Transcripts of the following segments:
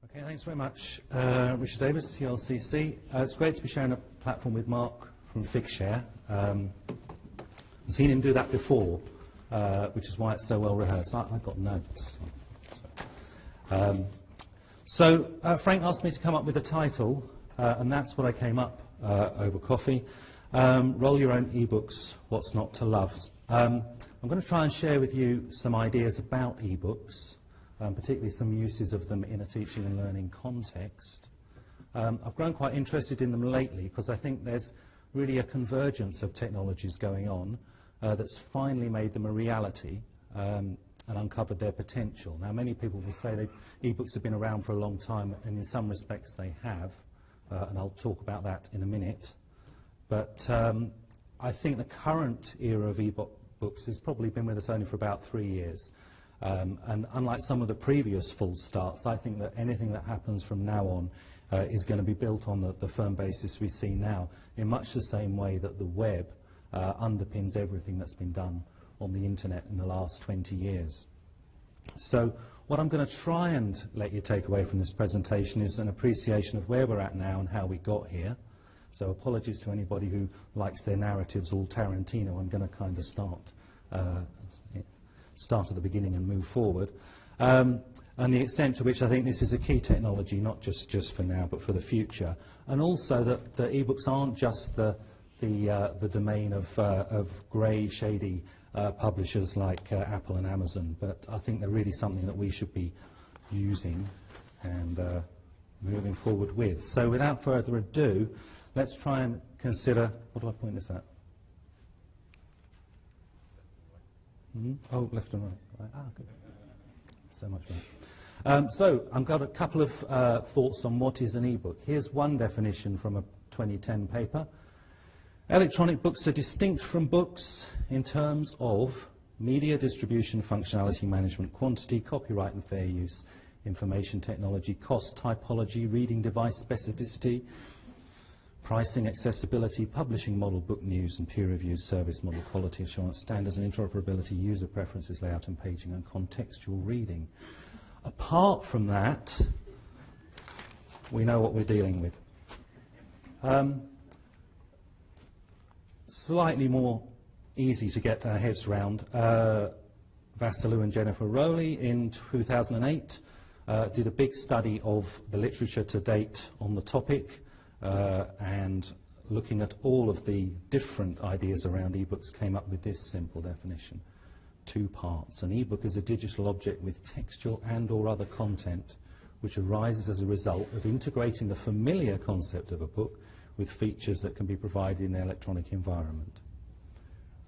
Okay, thanks very much. Richard Davis, TLCC. It's great to be sharing a platform with Mark from Figshare. I've seen him do that before, which is why it's so well rehearsed. I've got notes. So Frank asked me to come up with a title, and that's what I came up over coffee. Roll Your Own Ebooks, What's Not to Love. I'm going to try and share with you some ideas about ebooks, particularly some uses of them in a teaching and learning context. I've grown quite interested in them lately because I think there's really a convergence of technologies going on that's finally made them a reality and uncovered their potential. Now, many people will say that ebooks have been around for a long time, and in some respects they have, and I'll talk about that in a minute. But I think the current era of ebooks has probably been with us only for about 3 years. And unlike some of the previous false starts, I think that anything that happens from now on is going to be built on the firm basis we see now, in much the same way that the web underpins everything that's been done on the internet in the last 20 years. So what I'm going to try and let you take away from this presentation is an appreciation of where we're at now and how we got here. So apologies to anybody who likes their narratives all Tarantino. I'm going to kind of start at the beginning and move forward. And the extent to which I think this is a key technology, not just for now, but for the future. And also that the ebooks aren't just the domain of grey, shady publishers like Apple and Amazon, but I think they're really something that we should be using and moving forward with. So without further ado, let's try and consider, what do I point this at? Oh, left and right. Good. So much better. So I've got a couple of thoughts on what is an ebook. Here's one definition from a 2010 paper. Electronic books are distinct from books in terms of media distribution, functionality management, quantity, copyright and fair use, information technology, cost, typology, reading device specificity, pricing, accessibility, publishing model, book news and peer reviews, service model, quality assurance, standards and interoperability, user preferences, layout and paging, and contextual reading. Apart from that, we know what we're dealing with. Slightly more easy to get our heads around. Vassalou and Jennifer Rowley in 2008 did a big study of the literature to date on the topic, and looking at all of the different ideas around ebooks came up with this simple definition. 2 parts. An ebook is a digital object with textual and or other content which arises as a result of integrating the familiar concept of a book with features that can be provided in the electronic environment.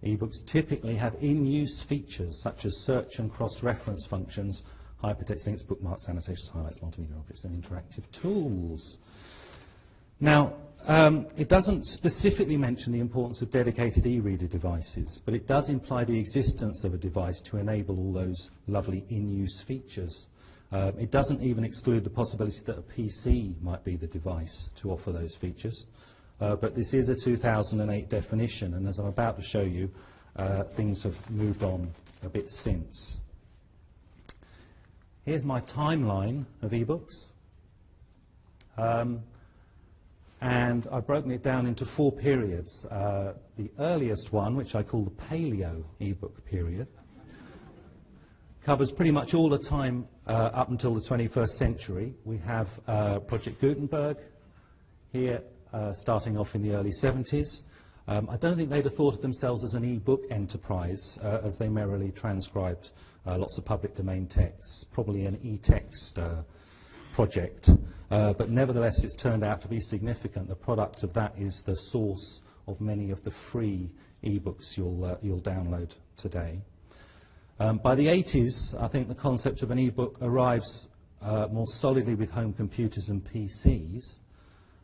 Ebooks typically have in-use features such as search and cross-reference functions, hypertext links, bookmarks, annotations, highlights, multimedia objects, and interactive tools. Now, it doesn't specifically mention the importance of dedicated e-reader devices, but it does imply the existence of a device to enable all those lovely in-use features. It doesn't even exclude the possibility that a PC might be the device to offer those features. But this is a 2008 definition, and as I'm about to show you, things have moved on a bit since. Here's my timeline of ebooks. And I've broken it down into 4 periods. The earliest one, which I call the Paleo ebook period, covers pretty much all the time up until the 21st century. We have Project Gutenberg here, starting off in the early 70s. I don't think they'd have thought of themselves as an ebook enterprise, as they merrily transcribed lots of public domain texts, probably an e-text project. But nevertheless, it's turned out to be significant. The product of that is the source of many of the free ebooks you'll download today. By the 80s, I think the concept of an ebook arrives more solidly with home computers and PCs,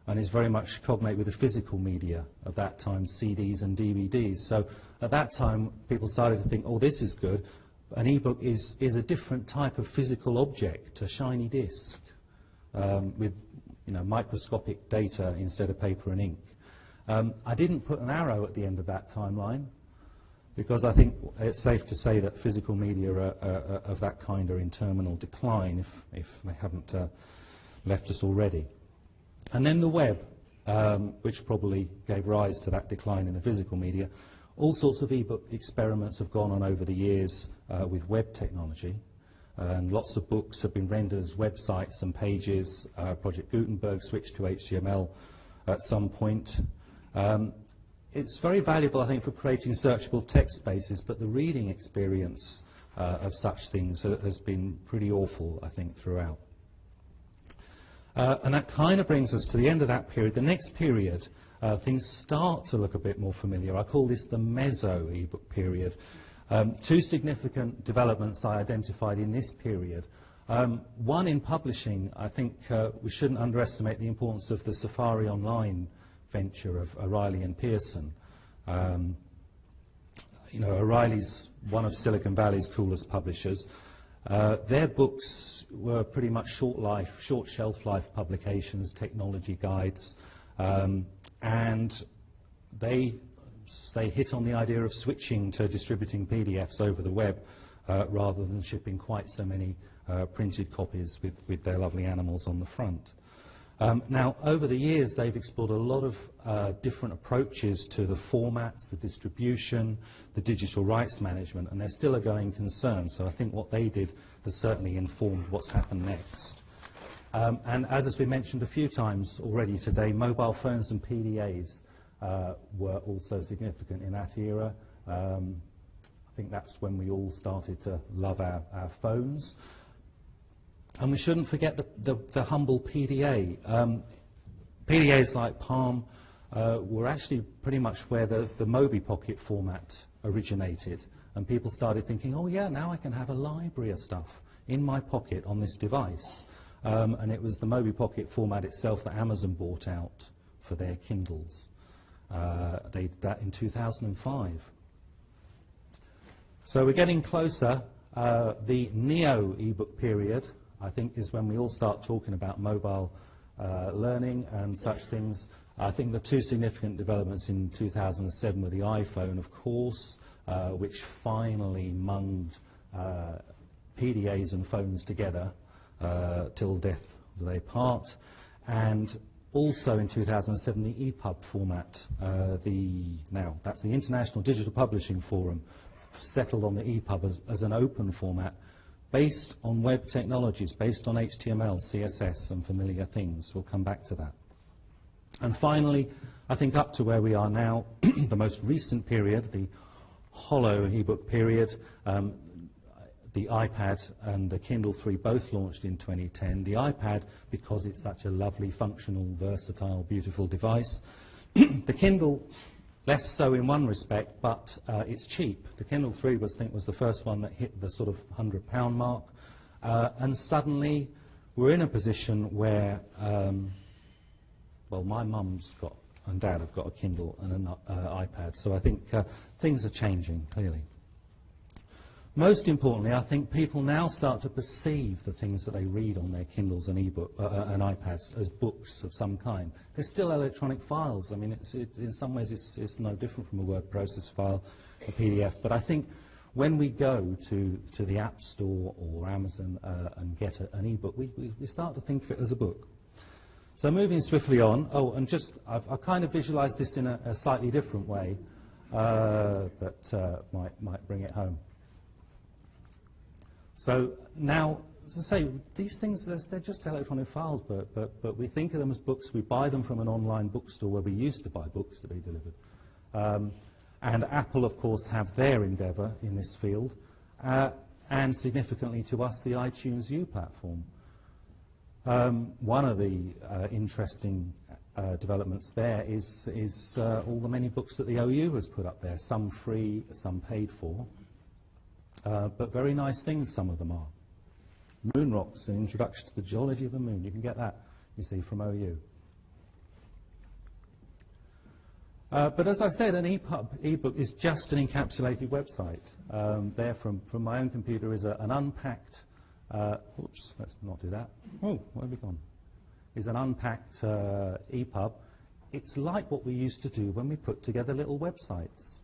and is very much cognate with the physical media of that time, CDs and DVDs. So at that time, people started to think, oh, this is good. An ebook is a different type of physical object, a shiny disc, with microscopic data instead of paper and ink. I didn't put an arrow at the end of that timeline, because I think it's safe to say that physical media of that kind are in terminal decline if they haven't left us already. And then the web, which probably gave rise to that decline in the physical media. All sorts of ebook experiments have gone on over the years with web technology, and lots of books have been rendered as websites and pages. Project Gutenberg switched to HTML at some point. It's very valuable, I think, for creating searchable text spaces, but the reading experience of such things has been pretty awful, I think, throughout. And that kind of brings us to the end of that period. The next period, things start to look a bit more familiar. I call this the Meso ebook period. Two significant developments I identified in this period. One in publishing, I think we shouldn't underestimate the importance of the Safari Online venture of O'Reilly and Pearson. You know, O'Reilly's one of Silicon Valley's coolest publishers. Their books were pretty much short shelf life publications, technology guides, and they hit on the idea of switching to distributing PDFs over the web rather than shipping quite so many printed copies with their lovely animals on the front. Now, over the years, they've explored a lot of different approaches to the formats, the distribution, the digital rights management, and they're still a going concern. So I think what they did has certainly informed what's happened next. And as has been mentioned a few times already today, mobile phones and PDAs were also significant in that era. I think that's when we all started to love our phones. And we shouldn't forget the humble PDA. PDAs like Palm were actually pretty much where the Moby Pocket format originated. And people started thinking, oh yeah, now I can have a library of stuff in my pocket on this device. And it was the Moby Pocket format itself that Amazon bought out for their Kindles. They did that in 2005. So we're getting closer. The Neo ebook period, I think, is when we all start talking about mobile learning and such things. I think the two significant developments in 2007 were the iPhone, of course, which finally munged PDAs and phones together till death do they part, and also in 2007 the EPUB format. Now that's the International Digital Publishing Forum, settled on the EPUB as an open format, based on web technologies, based on HTML, CSS, and familiar things. We'll come back to that. And finally, I think up to where we are now, the most recent period, the hollow ebook period, the iPad and the Kindle 3 both launched in 2010. The iPad, because it's such a lovely, functional, versatile, beautiful device. The Kindle, less so in one respect, but it's cheap. The Kindle 3 was, I think, was the first one that hit the sort of £100 mark. And suddenly we're in a position where, well, my mum's got, and dad have got a Kindle and an iPad. So I think things are changing, clearly. Most importantly, I think people now start to perceive the things that they read on their Kindles and and iPads as books of some kind. They're still electronic files. I mean, in some ways it's no different from a word process file, a PDF. But I think when we go to the App Store or Amazon and get an ebook, we start to think of it as a book. So moving swiftly on. Oh, and just I've kind of visualised this in a slightly different way that might bring it home. So now, as I say, these things, they're just electronic files, but we think of them as books. We buy them from an online bookstore where we used to buy books to be delivered. And Apple, of course, have their endeavour in this field, and significantly to us, the iTunes U platform. One of the interesting developments there is all the many books that the OU has put up there, some free, some paid for. But very nice things, some of them are. Moon Rocks, an introduction to the geology of the moon. You can get that, you see, from OU. But as I said, an ebook is just an encapsulated website. There, from my own computer, is an unpacked, oops, let's not do that. Oh, where have we gone? Is an unpacked EPUB. It's like what we used to do when we put together little websites.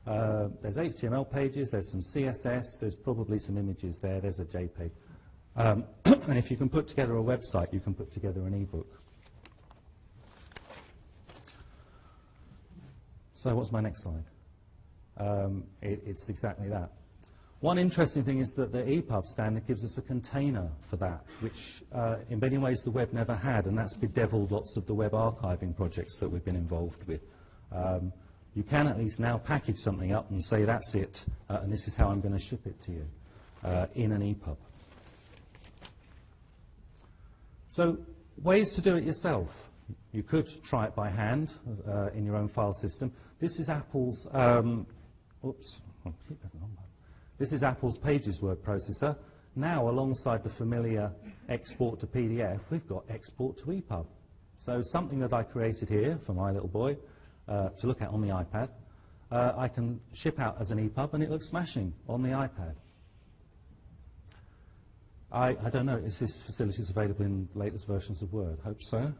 There's HTML pages, there's some CSS, there's probably some images there, there's a JPEG. And if you can put together a website, you can put together an ebook. So what's my next slide? It's exactly that. One interesting thing is that the EPUB standard gives us a container for that, which in many ways the web never had, and that's bedeviled lots of the web archiving projects that we've been involved with. You can at least now package something up and say that's it, and this is how I'm going to ship it to you in an EPUB. So ways to do it yourself. You could try it by hand in your own file system. This is Apple's, this is Apple's Pages word processor. Now, alongside the familiar export to PDF, we've got export to EPUB. So something that I created here for my little boy to look at on the iPad, I can ship out as an EPUB, and it looks smashing on the iPad. I don't know if this facility is available in latest versions of Word. Hope so.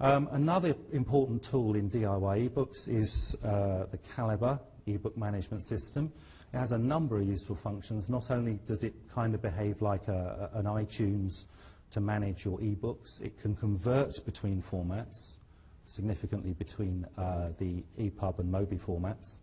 Another important tool in DIY ebooks is the Calibre ebook management system. It has a number of useful functions. Not only does it kind of behave like an iTunes to manage your ebooks, it can convert between formats, significantly between the EPUB and MOBI formats.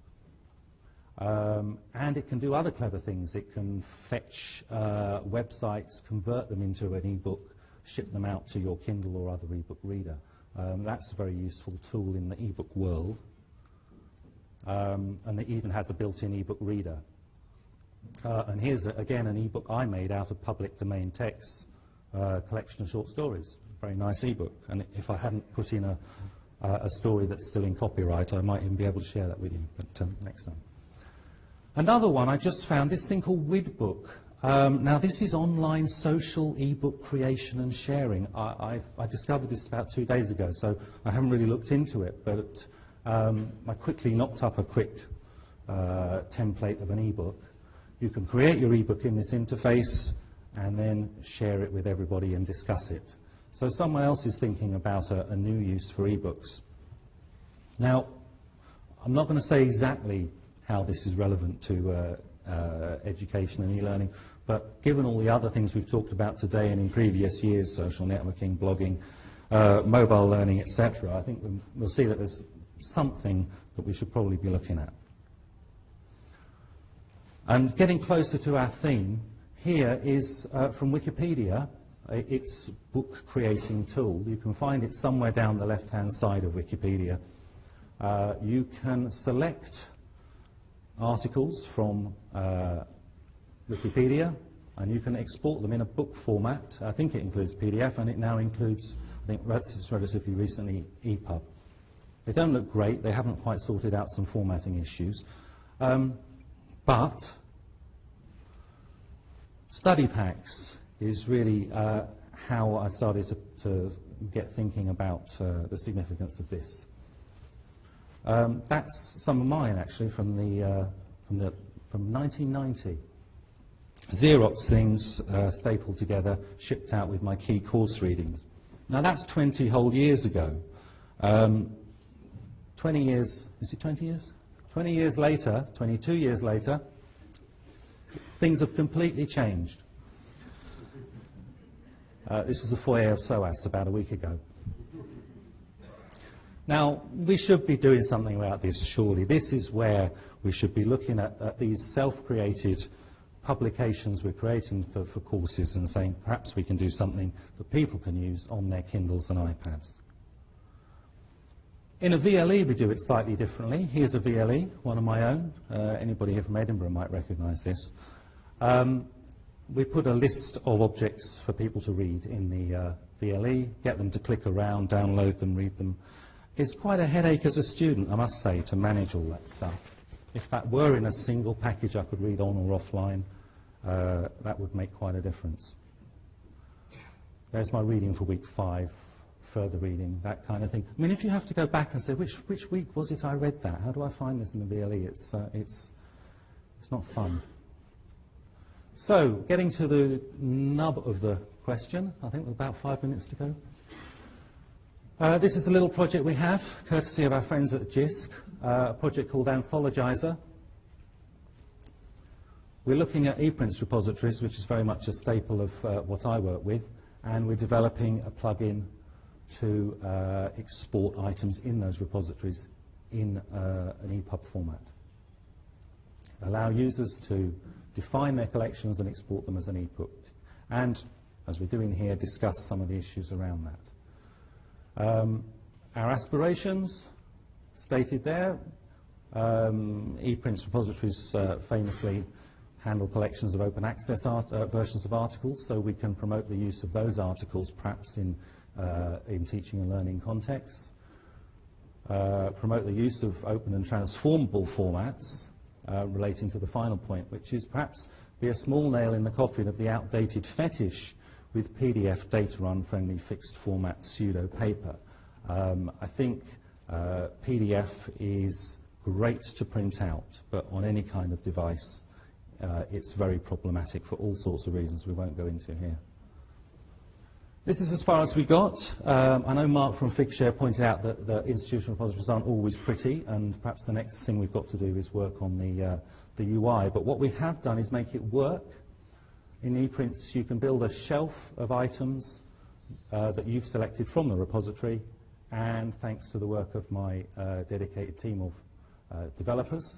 And it can do other clever things. It can fetch websites, convert them into an ebook, ship them out to your Kindle or other ebook reader. That's a very useful tool in the ebook world. And it even has a built-in ebook reader. And here's, again, an ebook I made out of public domain texts, collection of short stories. Very nice ebook. And if I hadn't put in a story that's still in copyright, I might even be able to share that with you, but next time. Another one, I just found this thing called Widbook. Now, this is online social ebook creation and sharing. I discovered this about 2 days ago, so I haven't really looked into it, but I quickly knocked up a quick template of an ebook. You can create your ebook in this interface and then share it with everybody and discuss it. So someone else is thinking about a new use for ebooks. Now, I'm not going to say exactly how this is relevant to education and e-learning, but given all the other things we've talked about today and in previous years, social networking, blogging, mobile learning, etc., I think we'll see that there's something that we should probably be looking at. And getting closer to our theme, here is from Wikipedia. It's book creating tool. You can find it somewhere down the left-hand side of Wikipedia. You can select articles from Wikipedia, and you can export them in a book format. I think it includes PDF, and it now includes, I think it's relatively recently, EPUB. They don't look great. They haven't quite sorted out some formatting issues. But study packs is really how I started to get thinking about the significance of this. That's some of mine, actually, from 1990. Xerox things stapled together, shipped out with my key course readings. Now that's 20 whole years ago. 20 years, is it 20 years? 20 years later, 22 years later, things have completely changed. This is the foyer of SOAS about a week ago. Now, we should be doing something about this, surely. This is where we should be looking at these self-created publications we're creating for courses and saying perhaps we can do something that people can use on their Kindles and iPads. In a VLE, we do it slightly differently. Here's a VLE, one of my own. Anybody here from Edinburgh might recognise this. We put a list of objects for people to read in the VLE, get them to click around, download them, read them. It's quite a headache as a student, I must say, to manage all that stuff. If that were in a single package I could read on or offline, that would make quite a difference. There's my reading for week 5, further reading, that kind of thing. I mean, if you have to go back and say, which week was it I read that? How do I find this in the VLE? It's not fun. So, getting to the nub of the question, I think with about 5 minutes to go. This is a little project we have, courtesy of our friends at JISC, a project called Anthologizr. We're looking at EPrints repositories, which is very much a staple of what I work with, and we're developing a plugin to export items in those repositories in an EPUB format. Allow users to define their collections and export them as an EPUB. And, as we're doing here, discuss some of the issues around that. Our aspirations, stated there. EPrints repositories famously handle collections of open access versions of articles, so we can promote the use of those articles perhaps in teaching and learning contexts. Promote the use of open and transformable formats relating to the final point, which is perhaps be a small nail in the coffin of the outdated fetish with PDF data unfriendly fixed format pseudo paper. I think PDF is great to print out, but on any kind of device it's very problematic for all sorts of reasons we won't go into here. This is as far as we got. I know Mark from Figshare pointed out that the institutional repositories aren't always pretty, and perhaps the next thing we've got to do is work on the UI. But what we have done is make it work. In ePrints, you can build a shelf of items that you've selected from the repository, and thanks to the work of my dedicated team of developers,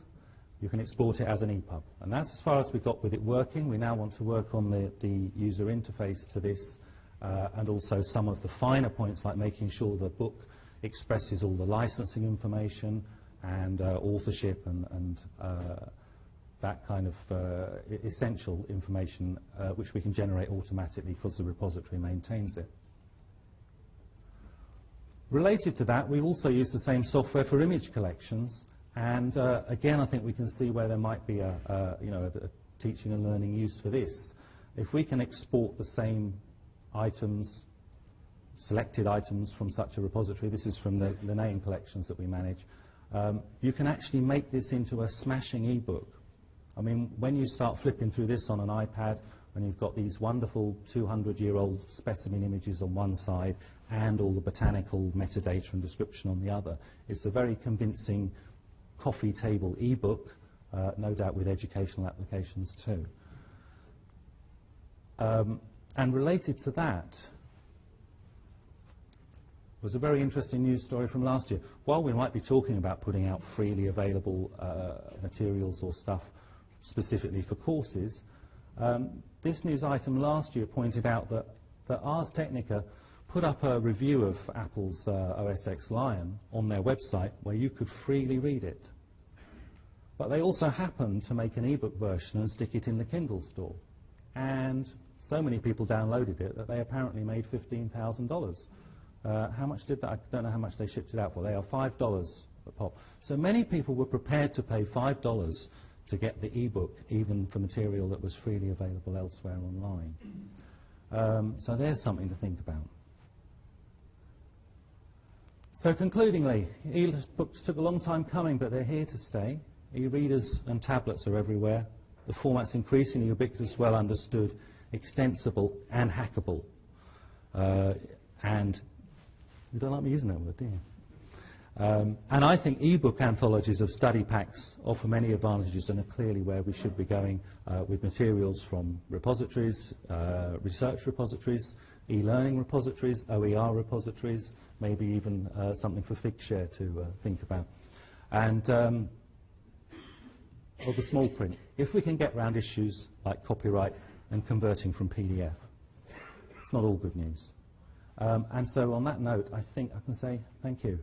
you can export it as an EPUB. And that's as far as we got with it working. We now want to work on the user interface to this, and also some of the finer points, like making sure the book expresses all the licensing information and authorship and that kind of essential information which we can generate automatically because the repository maintains it. Related to that, we also use the same software for image collections, and again I think we can see where there might be a teaching and learning use for this. If we can export the same items, selected items from such a repository, this is from the name collections that we manage, you can actually make this into a smashing ebook. I mean, when you start flipping through this on an iPad, and you've got these wonderful 200-year-old specimen images on one side and all the botanical metadata and description on the other, it's a very convincing coffee table ebook, no doubt with educational applications too. And related to that was a very interesting news story from last year. While we might be talking about putting out freely available materials or stuff specifically for courses, this news item last year pointed out that Ars Technica put up a review of Apple's OS X Lion on their website where you could freely read it. But they also happened to make an ebook version and stick it in the Kindle store. And so many people downloaded it that they apparently made $15,000. How much did that? I don't know how much they shipped it out for. They are $5 a pop. So many people were prepared to pay $5 to get the ebook, even for material that was freely available elsewhere online. So there's something to think about. So concludingly, e-books took a long time coming, but they're here to stay. E-readers and tablets are everywhere. The format's increasingly ubiquitous, well understood, extensible, and hackable. And you don't like me using that word, do you? And I think e-book anthologies of study packs offer many advantages and are clearly where we should be going with materials from repositories, research repositories, e-learning repositories, OER repositories, maybe even something for Figshare to think about. And or the small print. If we can get around issues like copyright and converting from PDF, it's not all good news. And so on that note, I think I can say thank you.